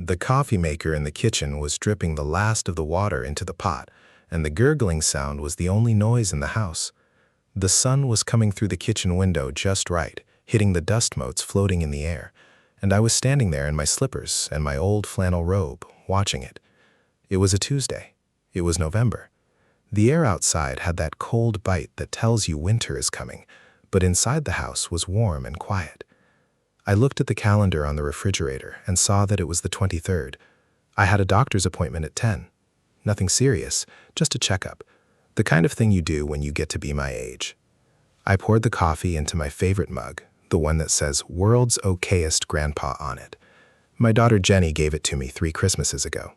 The coffee maker in the kitchen was dripping the last of the water into the pot, and the gurgling sound was the only noise in the house. The sun was coming through the kitchen window just right, hitting the dust motes floating in the air, and I was standing there in my slippers and my old flannel robe, watching it. It was a Tuesday. It was November. The air outside had that cold bite that tells you winter is coming, but inside the house was warm and quiet. I looked at the calendar on the refrigerator and saw that it was the 23rd. I had a doctor's appointment at 10. Nothing serious, just a checkup, the kind of thing you do when you get to be my age. I poured the coffee into my favorite mug, the one that says "World's Okayest Grandpa" on it. My daughter Jenny gave it to me 3 Christmases ago.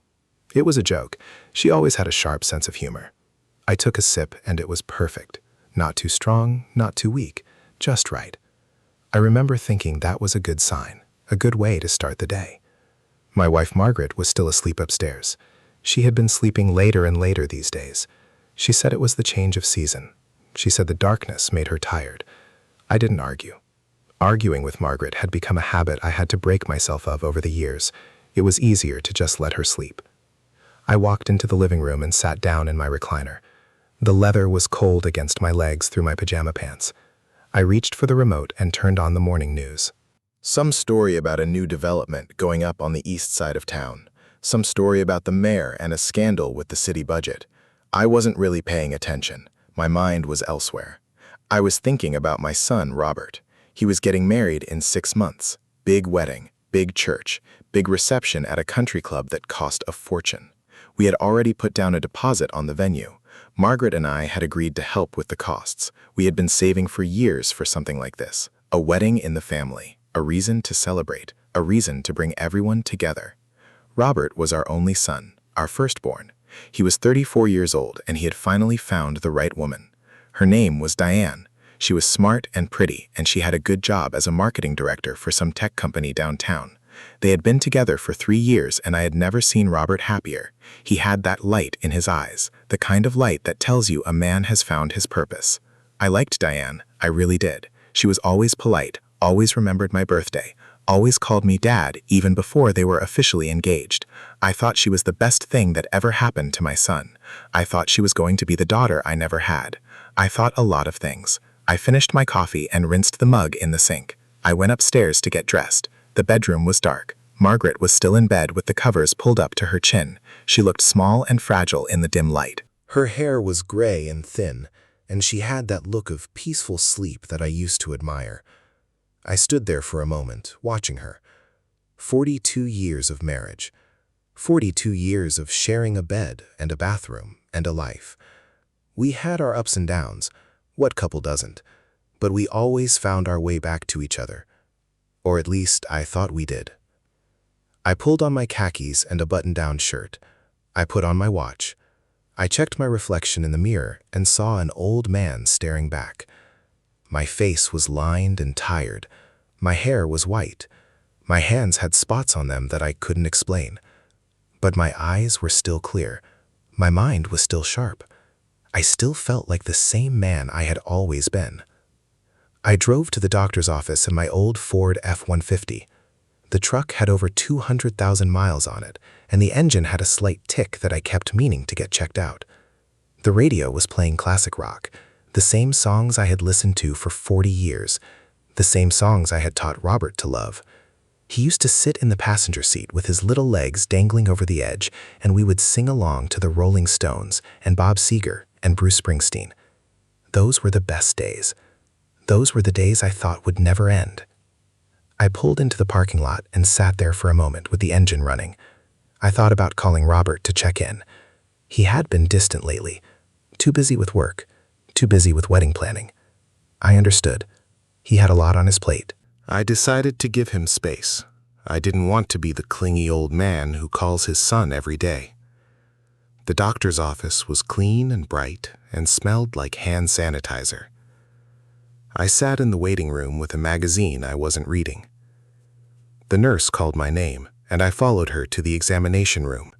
It was a joke. She always had a sharp sense of humor. I took a sip and it was perfect. Not too strong, not too weak, just right. I remember thinking that was a good sign, a good way to start the day. My wife Margaret was still asleep upstairs. She had been sleeping later and later these days. She said it was the change of season. She said the darkness made her tired. I didn't argue. Arguing with Margaret had become a habit I had to break myself of over the years. It was easier to just let her sleep. I walked into the living room and sat down in my recliner. The leather was cold against my legs through my pajama pants. I reached for the remote and turned on the morning news. Some story about a new development going up on the east side of town. Some story about the mayor and a scandal with the city budget. I wasn't really paying attention. My mind was elsewhere. I was thinking about my son, Robert. He was getting married in 6 months. Big wedding, big church, big reception at a country club that cost a fortune. We had already put down a deposit on the venue. Margaret and I had agreed to help with the costs. We had been saving for years for something like this. A wedding in the family, a reason to celebrate, a reason to bring everyone together. Robert was our only son, our firstborn. He was 34 years old and he had finally found the right woman. Her name was Diane. She was smart and pretty, and she had a good job as a marketing director for some tech company downtown. They had been together for 3 years and I had never seen Robert happier. He had that light in his eyes, the kind of light that tells you a man has found his purpose. I liked Diane, I really did. She was always polite, always remembered my birthday, always called me Dad even before they were officially engaged. I thought she was the best thing that ever happened to my son. I thought she was going to be the daughter I never had. I thought a lot of things. I finished my coffee and rinsed the mug in the sink. I went upstairs to get dressed. The bedroom was dark. Margaret was still in bed with the covers pulled up to her chin. She looked small and fragile in the dim light. Her hair was gray and thin, and she had that look of peaceful sleep that I used to admire. I stood there for a moment, watching her. 42 years of marriage. 42 years of sharing a bed and a bathroom and a life. We had our ups and downs. What couple doesn't? But we always found our way back to each other. Or at least I thought we did. I pulled on my khakis and a button-down shirt. I put on my watch. I checked my reflection in the mirror and saw an old man staring back. My face was lined and tired. My hair was white. My hands had spots on them that I couldn't explain. But my eyes were still clear. My mind was still sharp. I still felt like the same man I had always been. I drove to the doctor's office in my old Ford F-150. The truck had over 200,000 miles on it, and the engine had a slight tick that I kept meaning to get checked out. The radio was playing classic rock, the same songs I had listened to for 40 years, the same songs I had taught Robert to love. He used to sit in the passenger seat with his little legs dangling over the edge, and we would sing along to the Rolling Stones and Bob Seger and Bruce Springsteen. Those were the best days. Those were the days I thought would never end. I pulled into the parking lot and sat there for a moment with the engine running. I thought about calling Robert to check in. He had been distant lately, too busy with work, too busy with wedding planning. I understood. He had a lot on his plate. I decided to give him space. I didn't want to be the clingy old man who calls his son every day. The doctor's office was clean and bright and smelled like hand sanitizer. I sat in the waiting room with a magazine I wasn't reading. The nurse called my name, and I followed her to the examination room.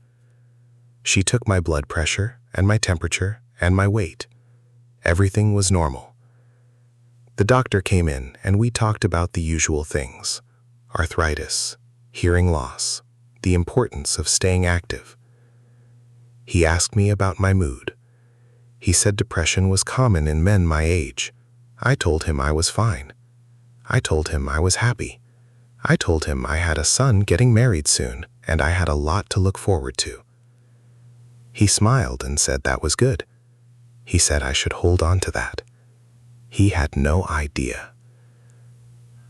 She took my blood pressure and my temperature and my weight. Everything was normal. The doctor came in and we talked about the usual things: arthritis, hearing loss, the importance of staying active. He asked me about my mood. He said depression was common in men my age. I told him I was fine. I told him I was happy. I told him I had a son getting married soon, and I had a lot to look forward to. He smiled and said that was good. He said I should hold on to that. He had no idea.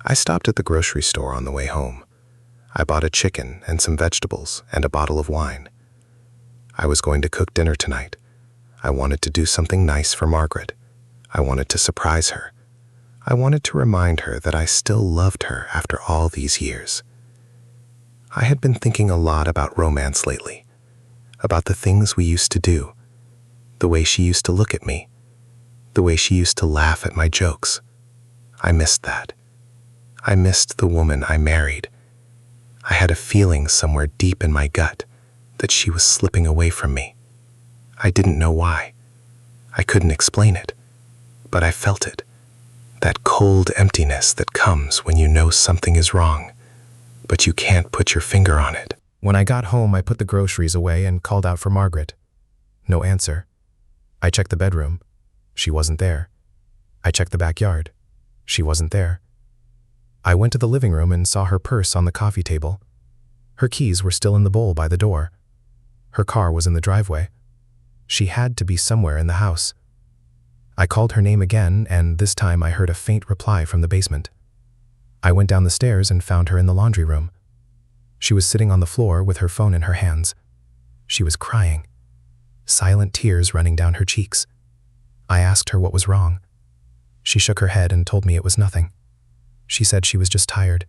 I stopped at the grocery store on the way home. I bought a chicken and some vegetables and a bottle of wine. I was going to cook dinner tonight. I wanted to do something nice for Margaret. I wanted to surprise her. I wanted to remind her that I still loved her after all these years. I had been thinking a lot about romance lately, about the things we used to do, the way she used to look at me, the way she used to laugh at my jokes. I missed that. I missed the woman I married. I had a feeling somewhere deep in my gut that she was slipping away from me. I didn't know why. I couldn't explain it, but I felt it. That cold emptiness that comes when you know something is wrong, but you can't put your finger on it. When I got home, I put the groceries away and called out for Margaret. No answer. I checked the bedroom. She wasn't there. I checked the backyard. She wasn't there. I went to the living room and saw her purse on the coffee table. Her keys were still in the bowl by the door. Her car was in the driveway. She had to be somewhere in the house. I called her name again, and this time I heard a faint reply from the basement. I went down the stairs and found her in the laundry room. She was sitting on the floor with her phone in her hands. She was crying, silent tears running down her cheeks. I asked her what was wrong. She shook her head and told me it was nothing. She said she was just tired.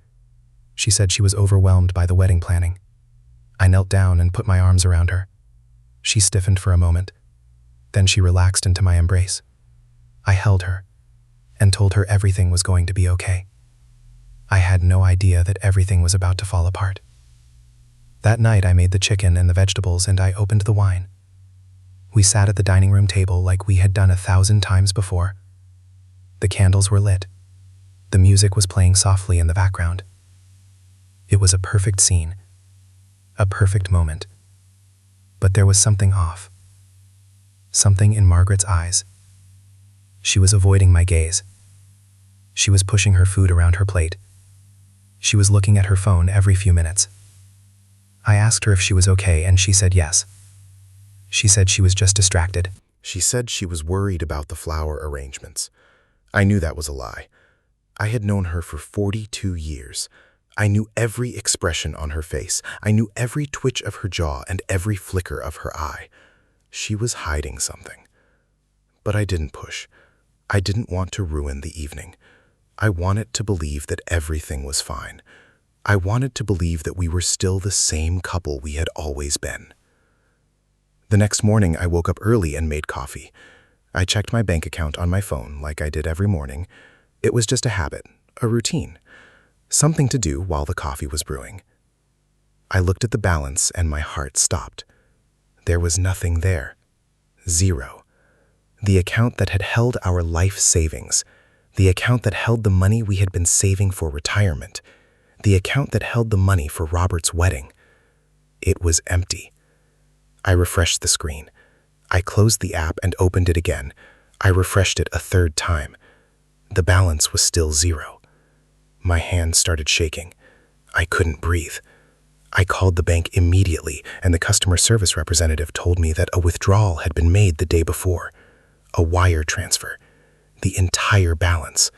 She said she was overwhelmed by the wedding planning. I knelt down and put my arms around her. She stiffened for a moment. Then she relaxed into my embrace. I held her and told her everything was going to be okay. I had no idea that everything was about to fall apart. That night I made the chicken and the vegetables and I opened the wine. We sat at the dining room table like we had done 1,000 times before. The candles were lit. The music was playing softly in the background. It was a perfect scene, a perfect moment. But there was something off. Something in Margaret's eyes. She was avoiding my gaze. She was pushing her food around her plate. She was looking at her phone every few minutes. I asked her if she was okay, and she said yes. She said she was just distracted. She said she was worried about the flower arrangements. I knew that was a lie. I had known her for 42 years. I knew every expression on her face. I knew every twitch of her jaw and every flicker of her eye. She was hiding something. But I didn't push. I didn't want to ruin the evening. I wanted to believe that everything was fine. I wanted to believe that we were still the same couple we had always been. The next morning, I woke up early and made coffee. I checked my bank account on my phone like I did every morning. It was just a habit, a routine, something to do while the coffee was brewing. I looked at the balance and my heart stopped. There was nothing there. Zero. The account that had held our life savings, the account that held the money we had been saving for retirement, the account that held the money for Robert's wedding. It was empty. I refreshed the screen. I closed the app and opened it again. I refreshed it a third time. The balance was still zero. My hands started shaking. I couldn't breathe. I called the bank immediately, and the customer service representative told me that a withdrawal had been made the day before. A wire transfer. The entire balance.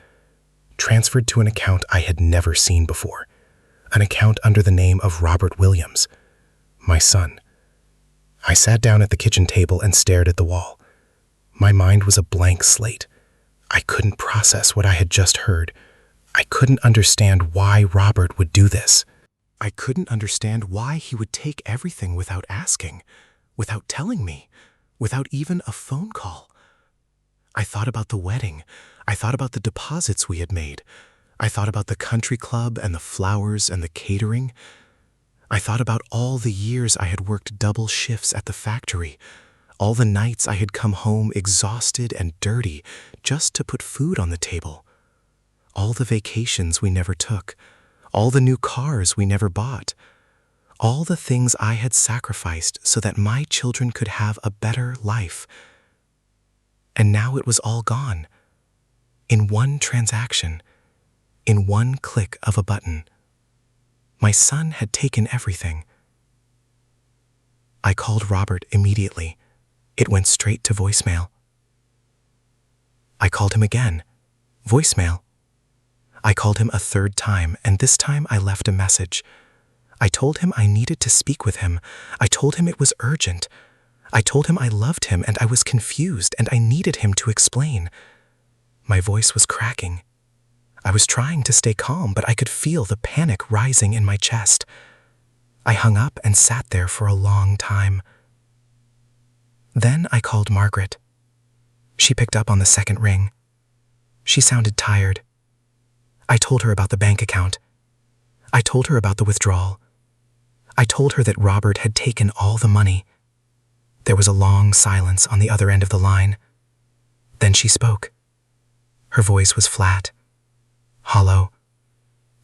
Transferred to an account I had never seen before. An account under the name of Robert Williams, my son. I sat down at the kitchen table and stared at the wall. My mind was a blank slate. I couldn't process what I had just heard. I couldn't understand why Robert would do this. I couldn't understand why he would take everything without asking, without telling me, without even a phone call. I thought about the wedding. I thought about the deposits we had made. I thought about the country club and the flowers and the catering. I thought about all the years I had worked double shifts at the factory, all the nights I had come home exhausted and dirty just to put food on the table, all the vacations we never took, all the new cars we never bought, all the things I had sacrificed so that my children could have a better life. And now it was all gone. In one transaction, in one click of a button. My son had taken everything. I called Robert immediately. It went straight to voicemail. I called him again. Voicemail. I called him a third time, and this time I left a message. I told him I needed to speak with him. I told him it was urgent. I told him I loved him and I was confused and I needed him to explain. My voice was cracking. I was trying to stay calm, but I could feel the panic rising in my chest. I hung up and sat there for a long time. Then I called Margaret. She picked up on the second ring. She sounded tired. I told her about the bank account. I told her about the withdrawal. I told her that Robert had taken all the money. There was a long silence on the other end of the line. Then she spoke. Her voice was flat, hollow,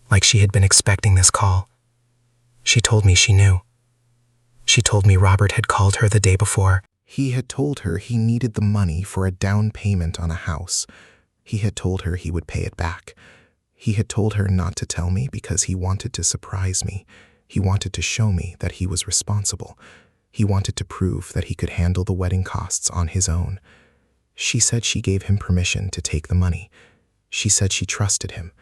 like she had been expecting this call. She told me she knew. She told me Robert had called her the day before. He had told her he needed the money for a down payment on a house. He had told her he would pay it back. He had told her not to tell me because he wanted to surprise me. He wanted to show me that he was responsible. He wanted to prove that he could handle the wedding costs on his own. She said she gave him permission to take the money. She said she trusted him.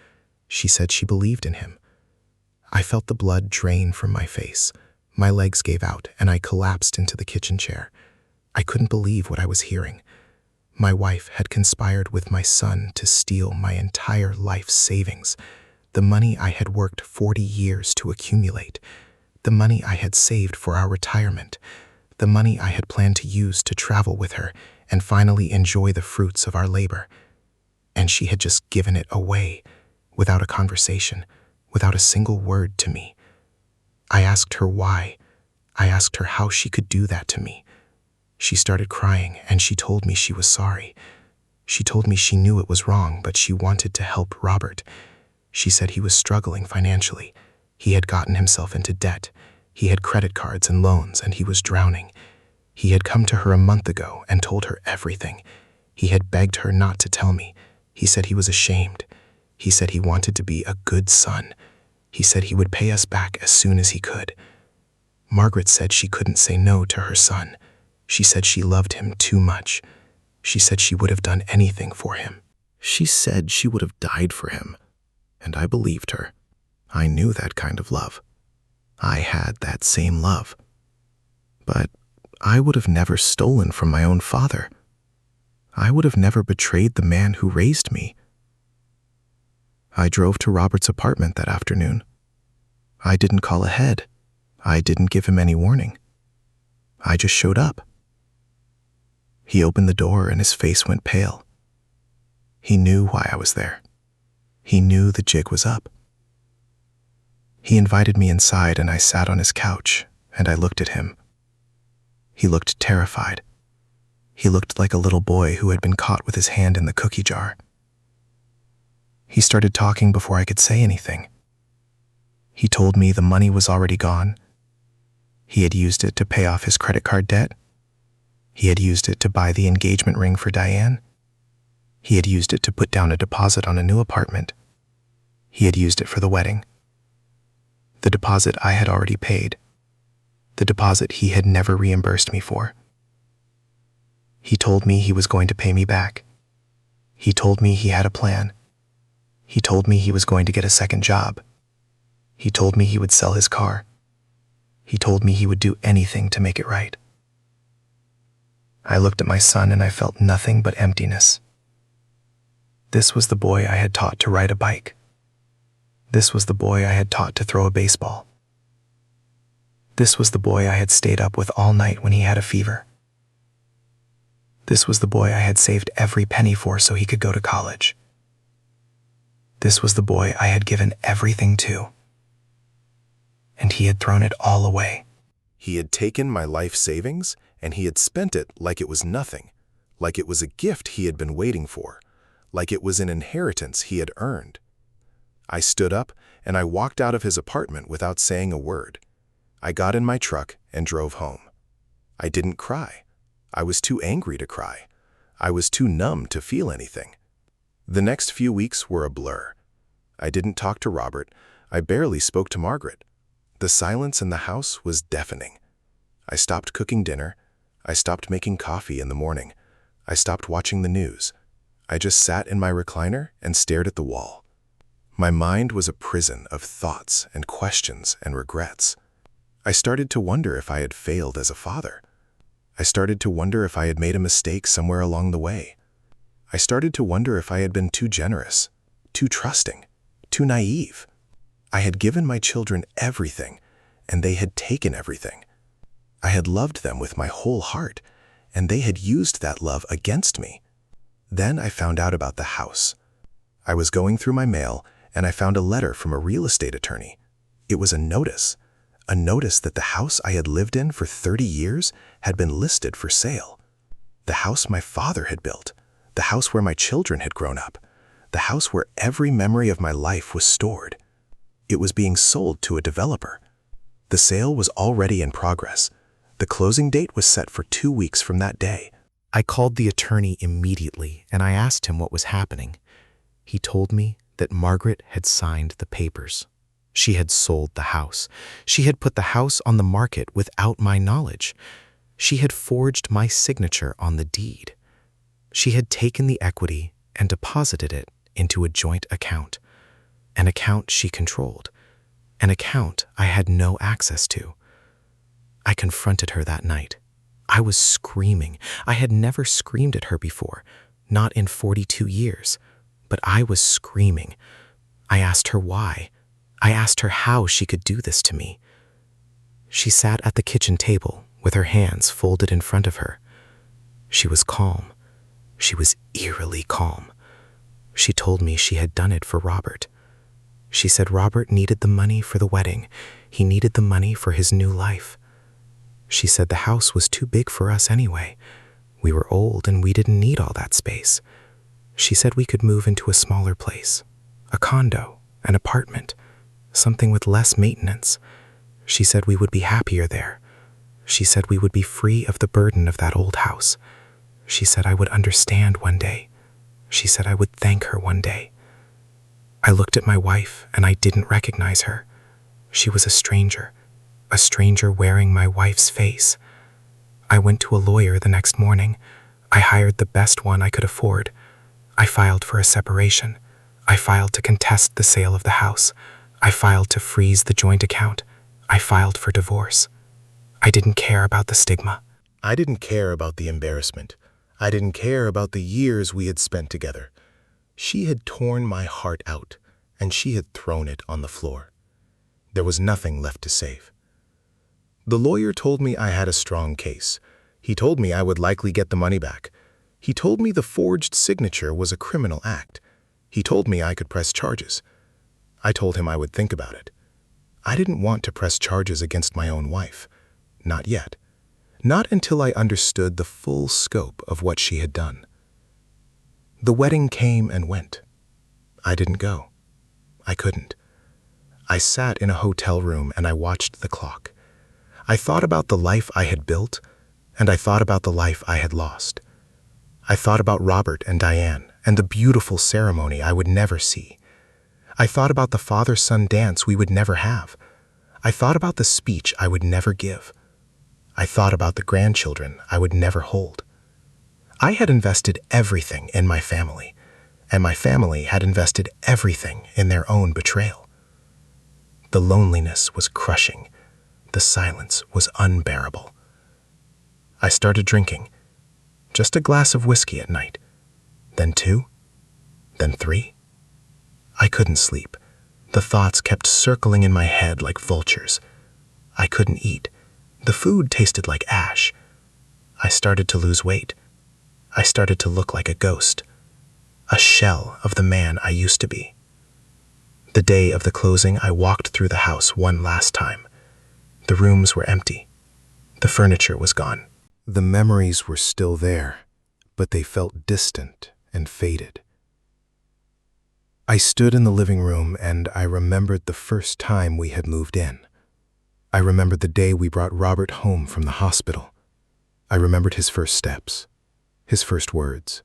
She said she believed in him. I felt the blood drain from my face. My legs gave out and I collapsed into the kitchen chair. I couldn't believe what I was hearing. My wife had conspired with my son to steal my entire life's savings, the money I had worked 40 years to accumulate, the money I had saved for our retirement, the money I had planned to use to travel with her and finally enjoy the fruits of our labor. And she had just given it away, without a conversation, without a single word to me. I asked her why. I asked her how she could do that to me. She started crying and she told me she was sorry. She told me she knew it was wrong, but she wanted to help Robert. She said he was struggling financially. He had gotten himself into debt. He had credit cards and loans and he was drowning. He had come to her a month ago and told her everything. He had begged her not to tell me. He said he was ashamed. He said he wanted to be a good son. He said he would pay us back as soon as he could. Margaret said she couldn't say no to her son. She said she loved him too much. She said she would have done anything for him. She said she would have died for him, and I believed her. I knew that kind of love. I had that same love. But I would have never stolen from my own father. I would have never betrayed the man who raised me. I drove to Robert's apartment that afternoon. I didn't call ahead. I didn't give him any warning. I just showed up. He opened the door and his face went pale. He knew why I was there. He knew the jig was up. He invited me inside and I sat on his couch and I looked at him. He looked terrified. He looked like a little boy who had been caught with his hand in the cookie jar. He started talking before I could say anything. He told me the money was already gone. He had used it to pay off his credit card debt. He had used it to buy the engagement ring for Diane. He had used it to put down a deposit on a new apartment. He had used it for the wedding. The deposit I had already paid. The deposit he had never reimbursed me for. He told me he was going to pay me back. He told me he had a plan. He told me he was going to get a second job. He told me he would sell his car. He told me he would do anything to make it right. I looked at my son and I felt nothing but emptiness. This was the boy I had taught to ride a bike. This was the boy I had taught to throw a baseball. This was the boy I had stayed up with all night when he had a fever. This was the boy I had saved every penny for so he could go to college. This was the boy I had given everything to. And he had thrown it all away. He had taken my life savings and he had spent it like it was nothing, like it was a gift he had been waiting for, like it was an inheritance he had earned. I stood up and I walked out of his apartment without saying a word. I got in my truck and drove home. I didn't cry. I was too angry to cry. I was too numb to feel anything. The next few weeks were a blur. I didn't talk to Robert. I barely spoke to Margaret. The silence in the house was deafening. I stopped cooking dinner. I stopped making coffee in the morning. I stopped watching the news. I just sat in my recliner and stared at the wall. My mind was a prison of thoughts and questions and regrets. I started to wonder if I had failed as a father. I started to wonder if I had made a mistake somewhere along the way. I started to wonder if I had been too generous, too trusting, too naive. I had given my children everything, and they had taken everything. I had loved them with my whole heart, and they had used that love against me. Then I found out about the house. I was going through my mail, and I found a letter from a real estate attorney. It was a notice that the house I had lived in for 30 years had been listed for sale. The house my father had built, the house where my children had grown up, the house where every memory of my life was stored. It was being sold to a developer. The sale was already in progress. The closing date was set for 2 weeks from that day. I called the attorney immediately and I asked him what was happening. He told me that Margaret had signed the papers. She had sold the house. She had put the house on the market without my knowledge. She had forged my signature on the deed. She had taken the equity and deposited it into a joint account, an account she controlled, an account I had no access to. I confronted her that night. I was screaming. I had never screamed at her before, not in 42 years, but I was screaming. I asked her why. I asked her how she could do this to me. She sat at the kitchen table with her hands folded in front of her. She was calm. She was eerily calm. She told me she had done it for Robert. She said Robert needed the money for the wedding. He needed the money for his new life. She said the house was too big for us anyway. We were old and we didn't need all that space. She said we could move into a smaller place, a condo, an apartment, something with less maintenance. She said we would be happier there. She said we would be free of the burden of that old house. She said I would understand one day. She said I would thank her one day. I looked at my wife and I didn't recognize her. She was a stranger wearing my wife's face. I went to a lawyer the next morning. I hired the best one I could afford. I filed for a separation. I filed to contest the sale of the house. I filed to freeze the joint account. I filed for divorce. I didn't care about the stigma. I didn't care about the embarrassment. I didn't care about the years we had spent together. She had torn my heart out, and she had thrown it on the floor. There was nothing left to save. The lawyer told me I had a strong case. He told me I would likely get the money back. He told me the forged signature was a criminal act. He told me I could press charges. I told him I would think about it. I didn't want to press charges against my own wife. Not yet. Not until I understood the full scope of what she had done. The wedding came and went. I didn't go. I couldn't. I sat in a hotel room and I watched the clock. I thought about the life I had built, and I thought about the life I had lost. I thought about Robert and Diane and the beautiful ceremony I would never see. I thought about the father-son dance we would never have. I thought about the speech I would never give. I thought about the grandchildren I would never hold. I had invested everything in my family, and my family had invested everything in their own betrayal. The loneliness was crushing. The silence was unbearable. I started drinking, just a glass of whiskey at night, then 2, then 3. I couldn't sleep. The thoughts kept circling in my head like vultures. I couldn't eat. The food tasted like ash. I started to lose weight. I started to look like a ghost, a shell of the man I used to be. The day of the closing, I walked through the house one last time. The rooms were empty. The furniture was gone. The memories were still there, but they felt distant and faded. I stood in the living room and I remembered the first time we had moved in. I remembered the day we brought Robert home from the hospital. I remembered his first steps, his first words,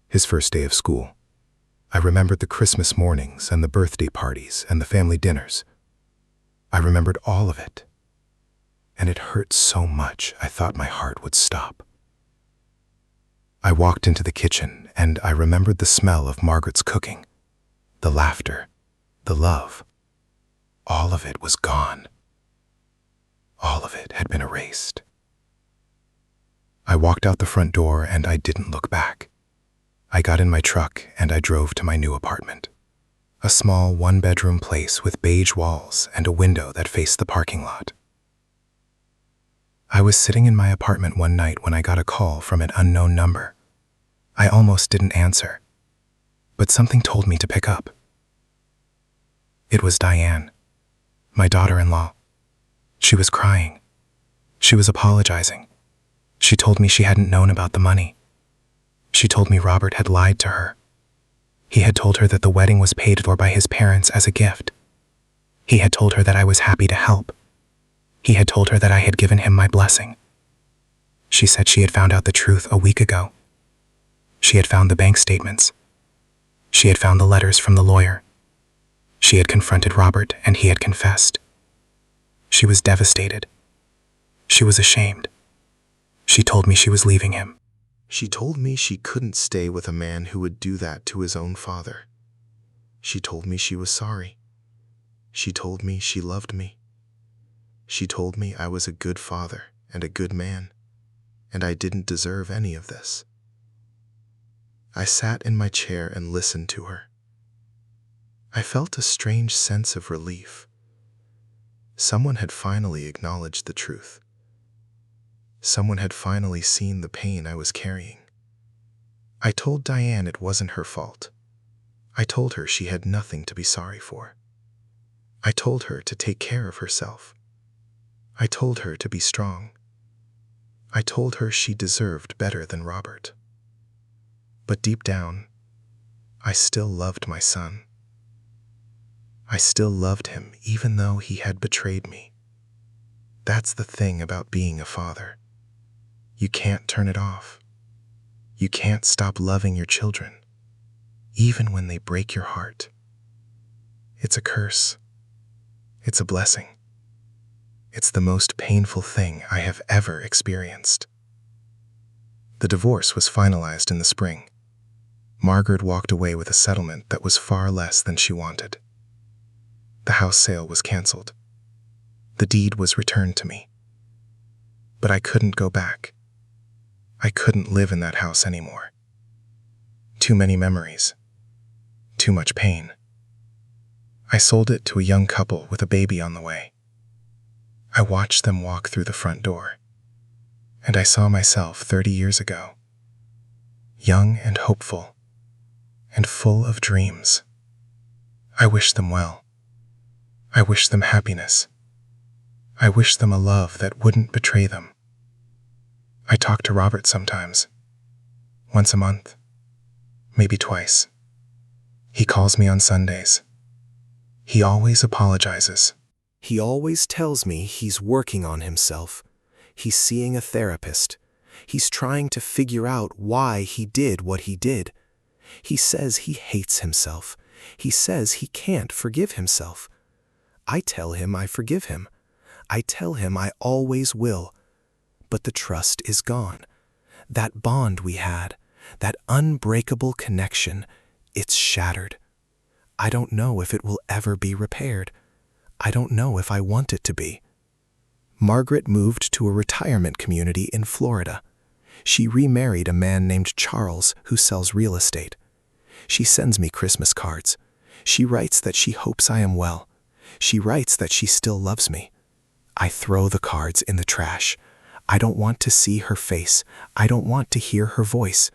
his first day of school. I remembered the Christmas mornings and the birthday parties and the family dinners. I remembered all of it. And it hurt so much I thought my heart would stop. I walked into the kitchen and I remembered the smell of Margaret's cooking, the laughter, the love. All of it was gone. All of it had been erased. I walked out the front door and I didn't look back. I got in my truck and I drove to my new apartment. A small one-bedroom place with beige walls and a window that faced the parking lot. I was sitting in my apartment one night when I got a call from an unknown number. I almost didn't answer, but something told me to pick up. It was Diane, my daughter-in-law. She was crying. She was apologizing. She told me she hadn't known about the money. She told me Robert had lied to her. He had told her that the wedding was paid for by his parents as a gift. He had told her that I was happy to help. He had told her that I had given him my blessing. She said she had found out the truth a week ago. She had found the bank statements. She had found the letters from the lawyer. She had confronted Robert and he had confessed. She was devastated. She was ashamed. She told me she was leaving him. She told me she couldn't stay with a man who would do that to his own father. She told me she was sorry. She told me she loved me. She told me I was a good father and a good man, and I didn't deserve any of this. I sat in my chair and listened to her. I felt a strange sense of relief. Someone had finally acknowledged the truth. Someone had finally seen the pain I was carrying. I told Diane it wasn't her fault. I told her she had nothing to be sorry for. I told her to take care of herself. I told her to be strong. I told her she deserved better than Robert. But deep down, I still loved my son. I still loved him even though he had betrayed me. That's the thing about being a father. You can't turn it off. You can't stop loving your children, even when they break your heart. It's a curse. It's a blessing. It's the most painful thing I have ever experienced. The divorce was finalized in the spring. Margaret walked away with a settlement that was far less than she wanted. The house sale was canceled. The deed was returned to me. But I couldn't go back. I couldn't live in that house anymore. Too many memories. Too much pain. I sold it to a young couple with a baby on the way. I watched them walk through the front door, and I saw myself 30 years ago, young and hopeful, and full of dreams. I wish them well. I wish them happiness. I wish them a love that wouldn't betray them. I talk to Robert sometimes, once a month, maybe twice. He calls me on Sundays. He always apologizes. He always tells me he's working on himself. He's seeing a therapist. He's trying to figure out why he did what he did. He says he hates himself. He says he can't forgive himself. I tell him I forgive him. I tell him I always will. But the trust is gone. That bond we had, that unbreakable connection, it's shattered. I don't know if it will ever be repaired. I don't know if I want it to be. Margaret moved to a retirement community in Florida. She remarried a man named Charles who sells real estate. She sends me Christmas cards. She writes that she hopes I am well. She writes that she still loves me. I throw the cards in the trash. I don't want to see her face. I don't want to hear her voice.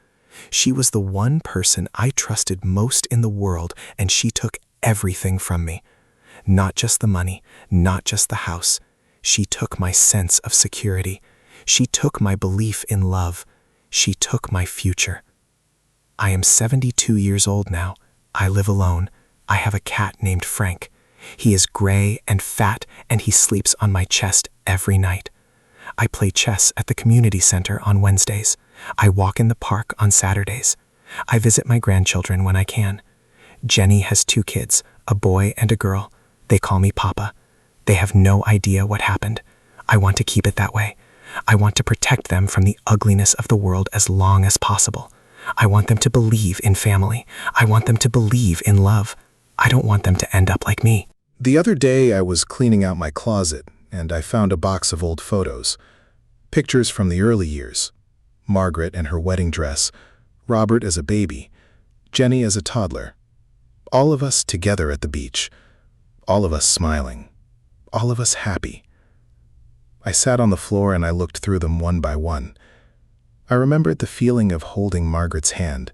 She was the one person I trusted most in the world, and she took everything from me. Not just the money, not just the house. She took my sense of security. She took my belief in love. She took my future. I am 72 years old now. I live alone. I have a cat named Frank. He is gray and fat, and he sleeps on my chest every night. I play chess at the community center on Wednesdays. I walk in the park on Saturdays. I visit my grandchildren when I can. Jenny has 2 kids, a boy and a girl. They call me Papa. They have no idea what happened. I want to keep it that way. I want to protect them from the ugliness of the world as long as possible. I want them to believe in family. I want them to believe in love. I don't want them to end up like me. The other day, I was cleaning out my closet, and I found a box of old photos. Pictures from the early years. Margaret in her wedding dress, Robert as a baby, Jenny as a toddler. All of us together at the beach. All of us smiling. All of us happy. I sat on the floor and I looked through them one by one. I remembered the feeling of holding Margaret's hand,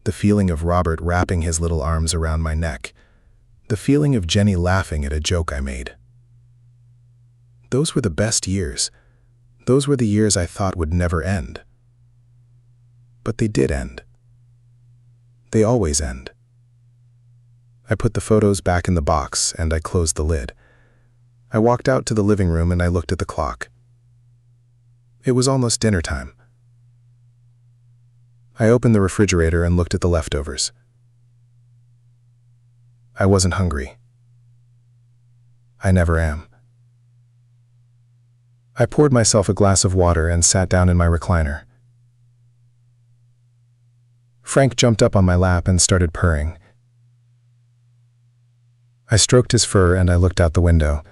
the feeling of Robert wrapping his little arms around my neck, the feeling of Jenny laughing at a joke I made. Those were the best years. Those were the years I thought would never end. But they did end. They always end. I put the photos back in the box and I closed the lid. I walked out to the living room and I looked at the clock. It was almost dinner time. I opened the refrigerator and looked at the leftovers. I wasn't hungry. I never am. I poured myself a glass of water and sat down in my recliner. Frank jumped up on my lap and started purring. I stroked his fur and I looked out the window.